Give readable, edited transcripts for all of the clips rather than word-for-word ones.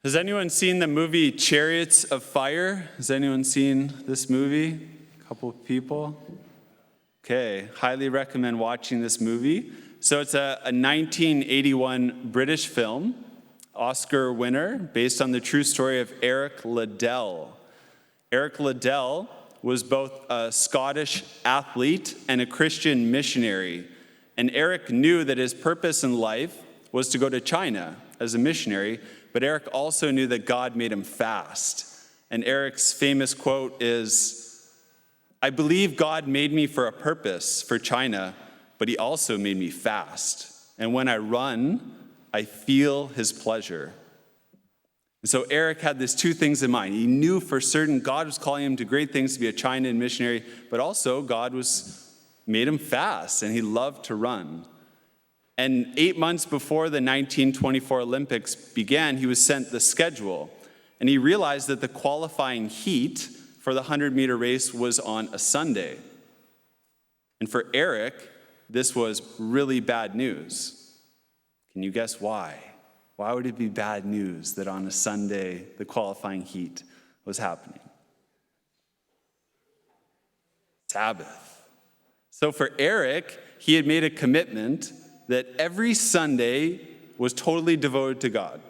Has anyone seen the movie Chariots of Fire? Has anyone seen this movie? A couple of people? Okay, highly recommend watching this movie. So it's a 1981 British film, Oscar winner, based on the true story of Eric Liddell. Eric Liddell was both a Scottish athlete and a Christian missionary. And Eric knew that his purpose in life was to go to China as a missionary, but Eric also knew that God made him fast. And Eric's famous quote is, "I believe God made me for a purpose for China, but he also made me fast. And when I run, I feel his pleasure." And so Eric had these two things in mind. He knew for certain God was calling him to great things to be a Chinan missionary, but also God made him fast, and he loved to run. And 8 months before the 1924 Olympics began, he was sent the schedule. And he realized that the qualifying heat for the 100-meter race was on a Sunday. And for Eric, this was really bad news. Can you guess why? Why would it be bad news that on a Sunday the qualifying heat was happening? Sabbath. So for Eric, he had made a commitment that every Sunday was totally devoted to God.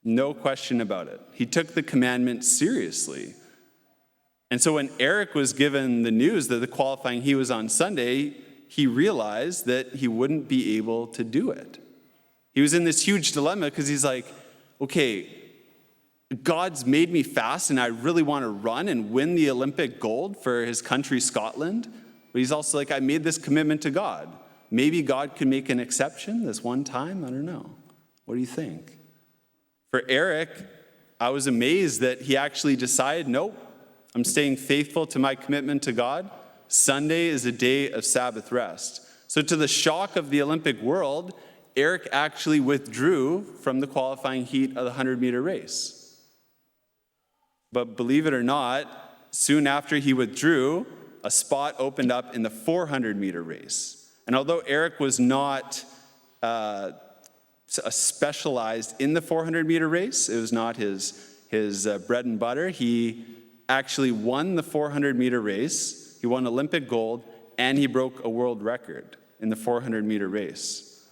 No question about it. He took the commandment seriously. And so when Eric was given the news that the qualifying heat was on Sunday, he realized that he wouldn't be able to do it. He was in this huge dilemma because he's like, okay, God's made me fast and I really want to run and win the Olympic gold for his country, Scotland. But he's also like, I made this commitment to God. Maybe God could make an exception this one time. I don't know. What do you think? For Eric, I was amazed that he actually decided, nope, I'm staying faithful to my commitment to God. Sunday is a day of Sabbath rest. So to the shock of the Olympic world, Eric actually withdrew from the qualifying heat of the 100-meter race. But believe it or not, soon after he withdrew, a spot opened up in the 400-meter race. And although Eric was not specialized in the 400-meter race, it was not his bread and butter, he actually won the 400-meter race. He won Olympic gold, and he broke a world record in the 400-meter race.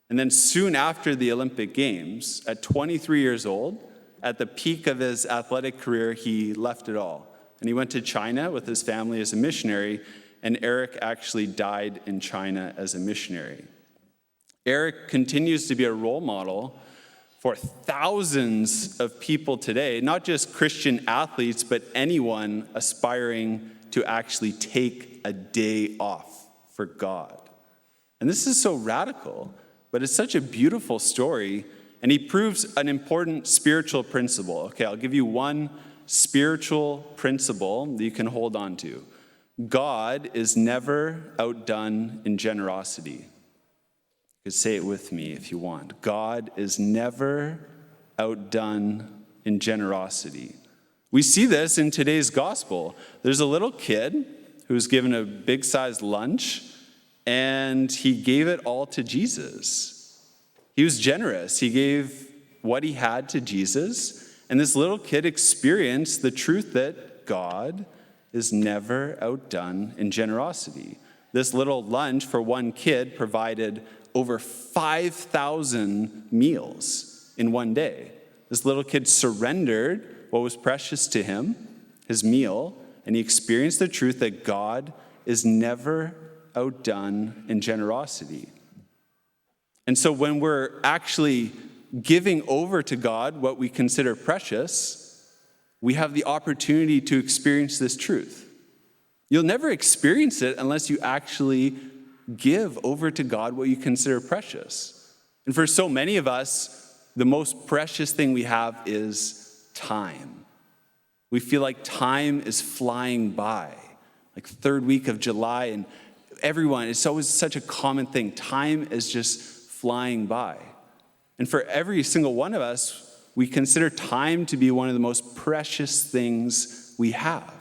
And then soon after the Olympic Games, at 23 years old, at the peak of his athletic career, he left it all. And he went to China with his family as a missionary, and Eric actually died in China as a missionary. Eric continues to be a role model for thousands of people today, not just Christian athletes, but anyone aspiring to actually take a day off for God. And this is so radical, but it's such a beautiful story, and he proves an important spiritual principle. Okay, I'll give you one spiritual principle that you can hold on to. God is never outdone in generosity. You could say it with me if you want. God is never outdone in generosity. We see this in today's gospel. There's a little kid who's given a big-sized lunch, and he gave it all to Jesus. He was generous. He gave what he had to Jesus, and this little kid experienced the truth that God is never outdone in generosity. This little lunch for one kid provided over 5,000 meals in one day. This little kid surrendered what was precious to him, his meal, and he experienced the truth that God is never outdone in generosity. And so when we're actually giving over to God what we consider precious, we have the opportunity to experience this truth. You'll never experience it unless you actually give over to God what you consider precious. And for so many of us, the most precious thing we have is time. We feel like time is flying by, like third week of July, and everyone, it's always such a common thing. Time is just flying by. And for every single one of us, we consider time to be one of the most precious things we have.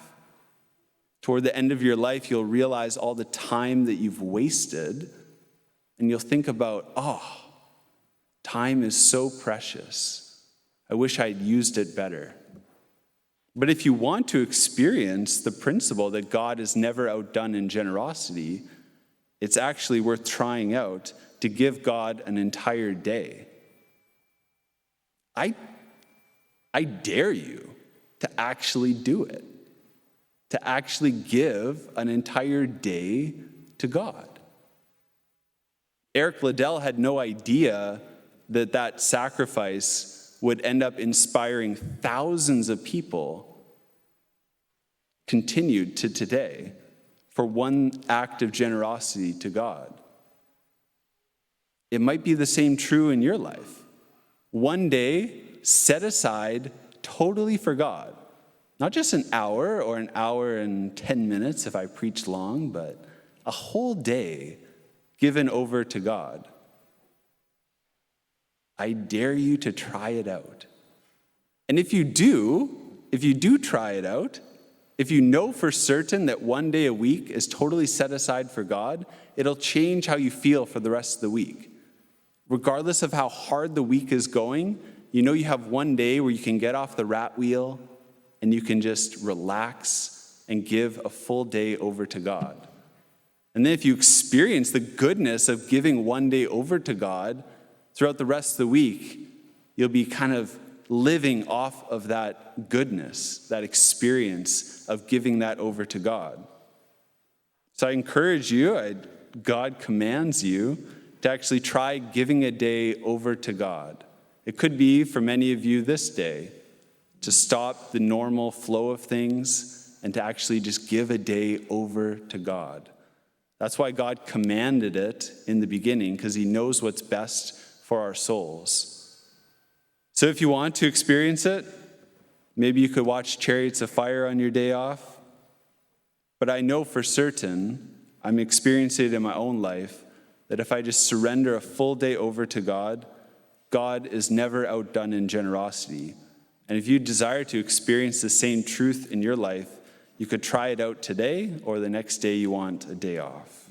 Toward the end of your life, you'll realize all the time that you've wasted, and you'll think about, time is so precious. I I wish I'd used it better. But if you want to experience the principle that God is never outdone in generosity, it's actually worth trying out to give God an entire day. I dare you to actually do it, to actually give an entire day to God. Eric Liddell had no idea that that sacrifice would end up inspiring thousands of people continued to today for one act of generosity to God. It might be the same true in your life. One day set aside totally for God. Not just an hour or an hour and 10 minutes if I preach long, but a whole day given over to God. I dare you to try it out. And if you do try it out, if you know for certain that one day a week is totally set aside for God, it'll change how you feel for the rest of the week. Regardless of how hard the week is going, you know you have one day where you can get off the rat wheel and you can just relax and give a full day over to God. And then if you experience the goodness of giving one day over to God throughout the rest of the week, you'll be kind of living off of that goodness, that experience of giving that over to God. So I encourage you, God commands you to actually try giving a day over to God. It could be, for many of you this day, to stop the normal flow of things and to actually just give a day over to God. That's why God commanded it in the beginning, because he knows what's best for our souls. So if you want to experience it, maybe you could watch Chariots of Fire on your day off. But I know for certain, I'm experiencing it in my own life, that if I just surrender a full day over to God, God is never outdone in generosity. And if you desire to experience the same truth in your life, you could try it out today or the next day you want a day off.